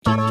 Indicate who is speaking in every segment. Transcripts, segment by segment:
Speaker 1: Some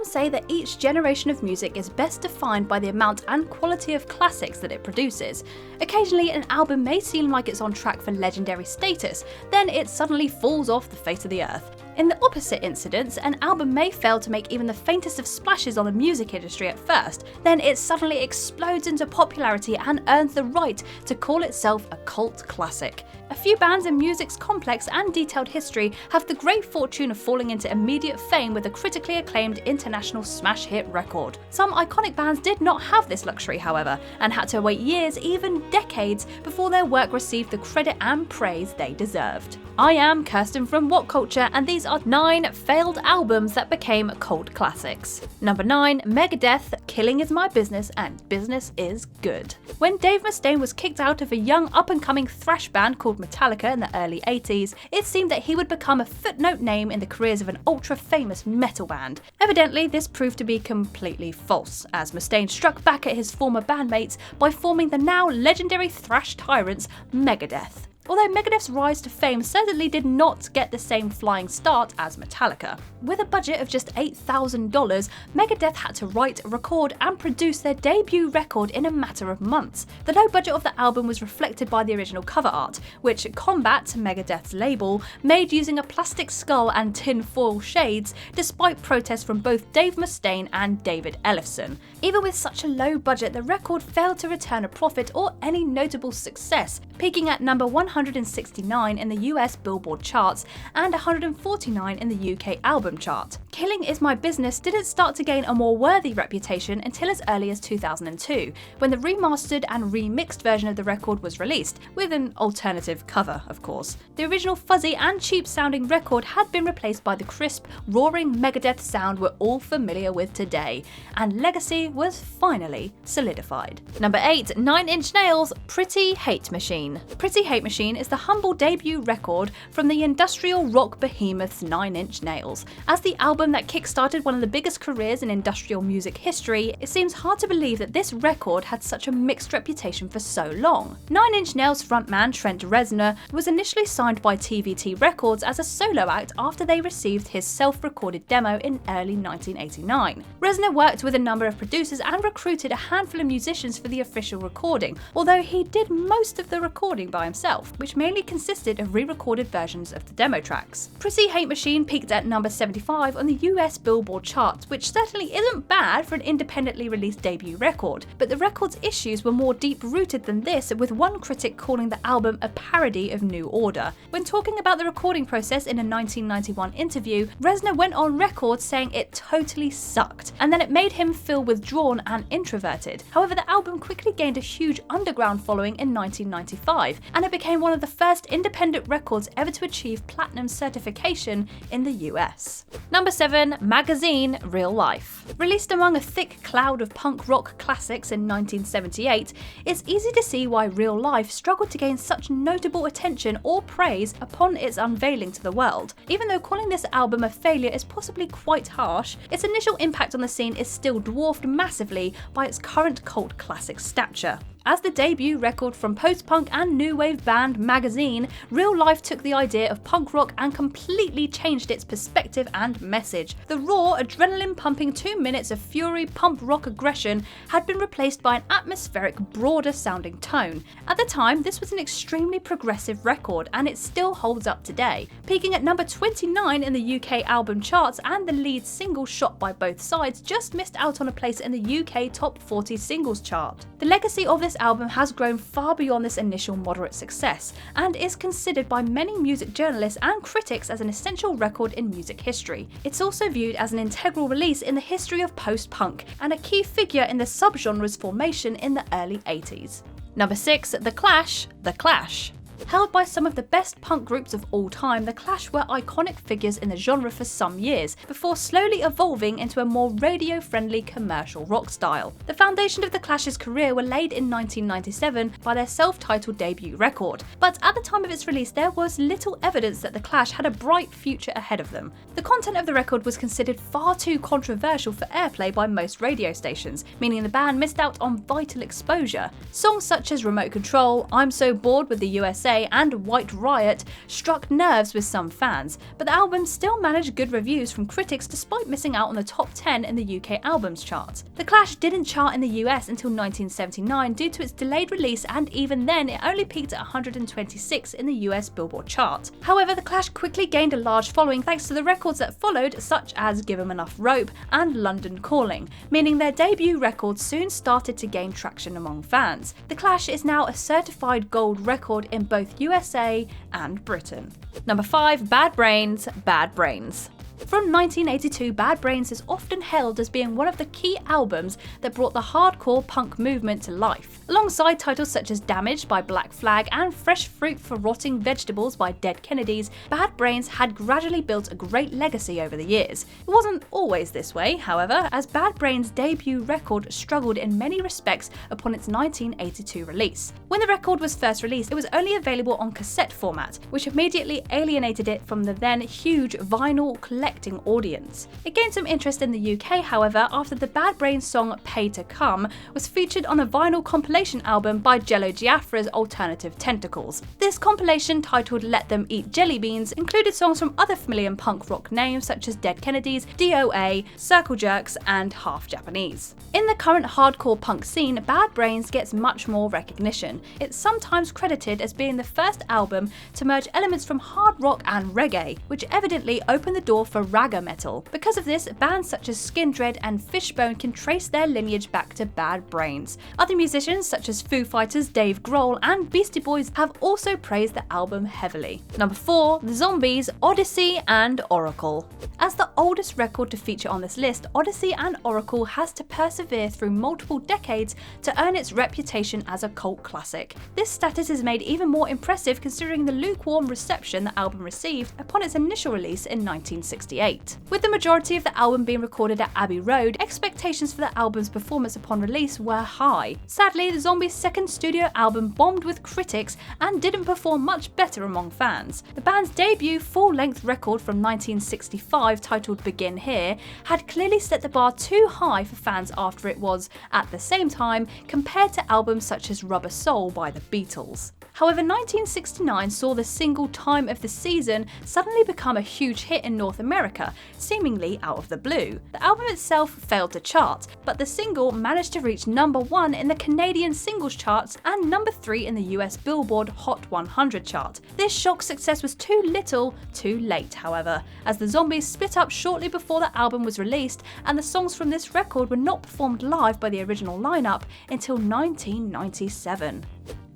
Speaker 1: say that each generation of music is best defined by the amount and quality of classics that it produces. Occasionally, an album may seem like it's on track for legendary status, then it suddenly falls off the face of the earth. In the opposite incidence, an album may fail to make even the faintest of splashes on the music industry at first, then it suddenly explodes into popularity and earns the right to call itself a cult classic. A few bands in music's complex and detailed history have the great fortune of falling into immediate fame with a critically acclaimed international smash hit record. Some iconic bands did not have this luxury, however, and had to wait years, even decades, before their work received the credit and praise they deserved. I am Kirsten from WhatCulture, and these are 9 failed albums that became cult classics. Number 9, Megadeth, Killing Is My Business and Business Is Good. When Dave Mustaine was kicked out of a young up-and-coming thrash band called Metallica in the early 80s, it seemed that he would become a footnote name in the careers of an ultra-famous metal band. Evidently, this proved to be completely false, as Mustaine struck back at his former bandmates by forming the now legendary thrash tyrants Megadeth. Although Megadeth's rise to fame certainly did not get the same flying start as Metallica. With a budget of just $8,000, Megadeth had to write, record and produce their debut record in a matter of months. The low budget of the album was reflected by the original cover art, which Combat, Megadeth's label, made using a plastic skull and tin foil shades, despite protests from both Dave Mustaine and David Ellefson. Even with such a low budget, the record failed to return a profit or any notable success, peaking at number 169 in the US Billboard charts and 149 in the UK album chart. Killing Is My Business didn't start to gain a more worthy reputation until as early as 2002, when the remastered and remixed version of the record was released, with an alternative cover, of course. The original fuzzy and cheap sounding record had been replaced by the crisp, roaring Megadeth sound we're all familiar with today, and legacy was finally solidified. Number 8, 9 Inch Nails, Pretty Hate Machine. Pretty Hate Machine is the humble debut record from the industrial rock behemoths 9 Inch Nails. As the album that kickstarted one of the biggest careers in industrial music history, it seems hard to believe that this record had such a mixed reputation for so long. 9 Inch Nails frontman Trent Reznor was initially signed by TVT Records as a solo act after they received his self-recorded demo in early 1989. Reznor worked with a number of producers and recruited a handful of musicians for the official recording, although he did most of the recording by himself, which mainly consisted of re-recorded versions of the demo tracks. Pretty Hate Machine peaked at number 75 on the US Billboard charts, which certainly isn't bad for an independently released debut record, but the record's issues were more deep-rooted than this, with one critic calling the album a parody of New Order. When talking about the recording process in a 1991 interview, Reznor went on record saying it totally sucked, and then it made him feel withdrawn and introverted. However, the album quickly gained a huge underground following in 1995, and it became one of the first independent records ever to achieve platinum certification in the US. Number 7, Magazine, Real Life. Released among a thick cloud of punk rock classics in 1978, it's easy to see why Real Life struggled to gain such notable attention or praise upon its unveiling to the world. Even though calling this album a failure is possibly quite harsh, its initial impact on the scene is still dwarfed massively by its current cult classic stature. As the debut record from post-punk and new wave band Magazine, Real Life took the idea of punk rock and completely changed its perspective and message. The raw, adrenaline-pumping 2 minutes of fury pump rock aggression had been replaced by an atmospheric, broader-sounding tone. At the time, this was an extremely progressive record, and it still holds up today, peaking at number 29 in the UK album charts, and the lead single Shot by Both Sides just missed out on a place in the UK Top 40 singles chart. The legacy of this album has grown far beyond this initial moderate success, and is considered by many music journalists and critics as an essential record in music history. It's also viewed as an integral release in the history of post-punk, and a key figure in the subgenre's formation in the early 80s. Number 6, The Clash, The Clash. Held by some of the best punk groups of all time, The Clash were iconic figures in the genre for some years, before slowly evolving into a more radio-friendly commercial rock style. The foundation of The Clash's career were laid in 1997 by their self-titled debut record, but at the time of its release there was little evidence that The Clash had a bright future ahead of them. The content of the record was considered far too controversial for airplay by most radio stations, meaning the band missed out on vital exposure. Songs such as Remote Control, I'm So Bored with the USA, USA and White Riot struck nerves with some fans, but the album still managed good reviews from critics despite missing out on the top 10 in the UK albums chart. The Clash didn't chart in the US until 1979 due to its delayed release, and even then it only peaked at 126 in the US Billboard chart. However, the Clash quickly gained a large following thanks to the records that followed, such as Give 'Em Enough Rope and London Calling, meaning their debut record soon started to gain traction among fans. The Clash is now a certified gold record in both USA and Britain. Number 5. Bad Brains, Bad Brains. From 1982, Bad Brains is often hailed as being one of the key albums that brought the hardcore punk movement to life. Alongside titles such as Damaged by Black Flag and Fresh Fruit for Rotting Vegetables by Dead Kennedys, Bad Brains had gradually built a great legacy over the years. It wasn't always this way, however, as Bad Brains' debut record struggled in many respects upon its 1982 release. When the record was first released, it was only available on cassette format, which immediately alienated it from the then huge vinyl collecting audience. It gained some interest in the UK, however, after the Bad Brains song Pay to Come was featured on a vinyl compilation album by Jello Biafra's Alternative Tentacles. This compilation, titled Let Them Eat Jelly Beans, included songs from other familiar punk rock names such as Dead Kennedys, DOA, Circle Jerks, and Half Japanese. In the current hardcore punk scene, Bad Brains gets much more recognition. It's sometimes credited as being the first album to merge elements from hard rock and reggae, which evidently opened the door for ragga metal. Because of this, bands such as Skindred and Fishbone can trace their lineage back to Bad Brains. Other musicians such as Foo Fighters' Dave Grohl and Beastie Boys have also praised the album heavily. Number 4. The Zombies, Odyssey and Oracle. As the oldest record to feature on this list, Odyssey and Oracle has to persevere through multiple decades to earn its reputation as a cult classic. This status is made even more impressive considering the lukewarm reception the album received upon its initial release in 1968. With the majority of the album being recorded at Abbey Road, expectations for the album's performance upon release were high. Sadly, the Zombies' second studio album bombed with critics and didn't perform much better among fans. The band's debut full-length record from 1965, titled Begin Here, had clearly set the bar too high for fans after it was, at the same time, compared to albums such as Rubber Soul by the Beatles. However, 1969 saw the single Time of the Season suddenly become a huge hit in North America, seemingly out of the blue. The album itself failed to chart, but the single managed to reach number 1 in the Canadian singles charts and number 3 in the US Billboard Hot 100 chart. This shock success was too little, too late, however, as the Zombies split up shortly before the album was released, and the songs from this record were not performed live by the original lineup until 1997.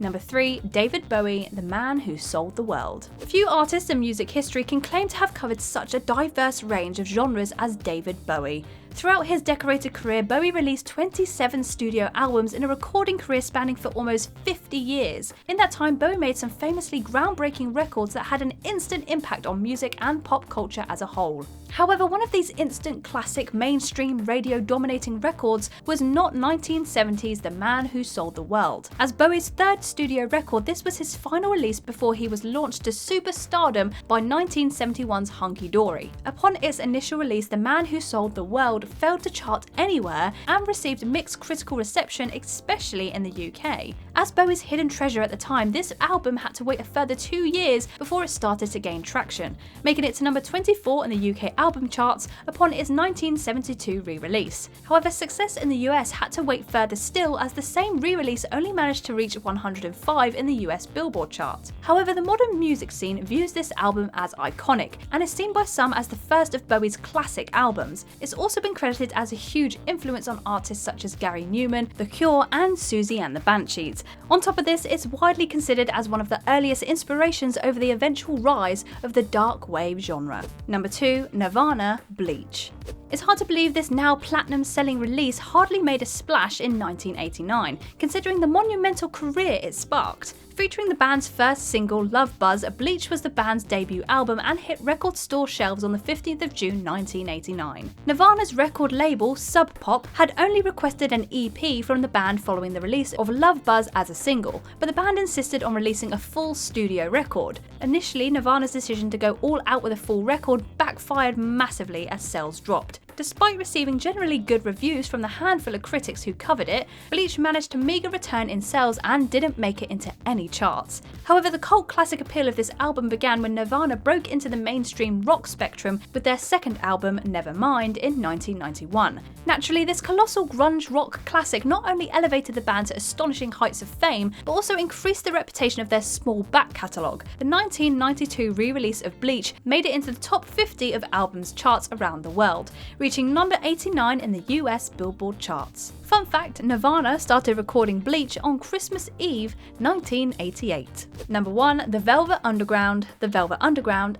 Speaker 1: Number 3. David Bowie, the man who sold the world. Few artists in music history can claim to have covered such a diverse range of genres as David Bowie. Throughout his decorated career, Bowie released 27 studio albums in a recording career spanning for almost 50 years. In that time, Bowie made some famously groundbreaking records that had an instant impact on music and pop culture as a whole. However, one of these instant classic mainstream radio dominating records was not 1970's The Man Who Sold the World. As Bowie's third studio record, this was his final release before he was launched to superstardom by 1971's Hunky Dory. Upon its initial release, The Man Who Sold the World failed to chart anywhere and received mixed critical reception, especially in the UK. As Bowie's hidden treasure at the time, this album had to wait a further 2 years before it started to gain traction, making it to number 24 in the UK album charts upon its 1972 re-release. However, success in the US had to wait further still, as the same re-release only managed to reach 105 in the US Billboard chart. However, the modern music scene views this album as iconic and is seen by some as the first of Bowie's classic albums. It's also been credited as a huge influence on artists such as Gary Newman, The Cure, and Susie and the Banshees. On top of this, it's widely considered as one of the earliest inspirations over the eventual rise of the dark wave genre. Number 2. NIRVANA, BLEACH. It's hard to believe this now platinum-selling release hardly made a splash in 1989, considering the monumental career it sparked. Featuring the band's first single, Love Buzz, Bleach was the band's debut album and hit record store shelves on the 15th of June 1989. Nirvana's record label, Sub Pop, had only requested an EP from the band following the release of Love Buzz as a single, but the band insisted on releasing a full studio record. Initially, Nirvana's decision to go all out with a full record backfired massively as sales dropped. Despite receiving generally good reviews from the handful of critics who covered it, Bleach managed a meagre return in sales and didn't make it into any charts. However, the cult classic appeal of this album began when Nirvana broke into the mainstream rock spectrum with their second album, Nevermind, in 1991. Naturally, this colossal grunge rock classic not only elevated the band to astonishing heights of fame, but also increased the reputation of their small back catalogue. The 1992 re-release of Bleach made it into the top 50 of albums charts around the world, reaching number 89 in the US Billboard charts. Fun fact, Nirvana started recording Bleach on Christmas Eve 1988. Number 1. The Velvet Underground,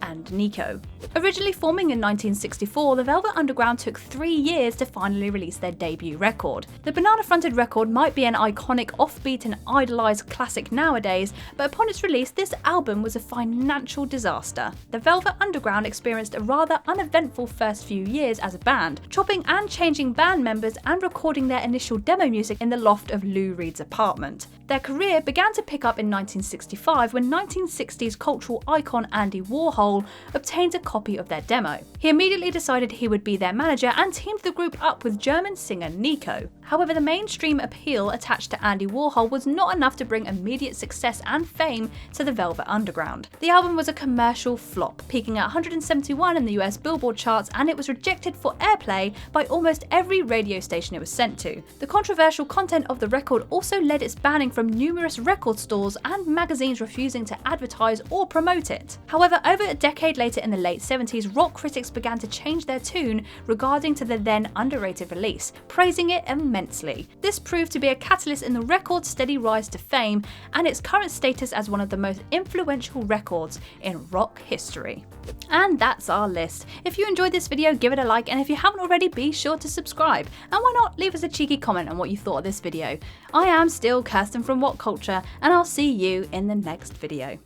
Speaker 1: and NICO. Originally forming in 1964, the Velvet Underground took 3 years to finally release their debut record. The banana-fronted record might be an iconic, offbeat and idolised classic nowadays, but upon its release, this album was a financial disaster. The Velvet Underground experienced a rather uneventful first few years as a band, chopping and changing band members and recording their initial demo music in the loft of Lou Reed's apartment. Their career began to pick up in 1965 when 1960s cultural icon Andy Warhol obtained a copy of their demo. He immediately decided he would be their manager and teamed the group up with German singer NICO. However, the mainstream appeal attached to Andy Warhol was not enough to bring immediate success and fame to the Velvet Underground. The album was a commercial flop, peaking at 171 in the US Billboard charts, and it was rejected for airplay by almost every radio station it was sent to. The controversial content of the record also led its banning from numerous record stores and magazines refusing to advertise or promote it. However, over a decade later in the late 70s, rock critics began to change their tune regarding to the then underrated release, praising it immensely. This proved to be a catalyst in the record's steady rise to fame and its current status as one of the most influential records in rock history. And that's our list. If you enjoyed this video, give it a like, and if you haven't already, be sure to subscribe. And why not leave us a cheeky comment on what you thought of this video. I am still Kirsten from WhatCulture, and I'll see you in the next video.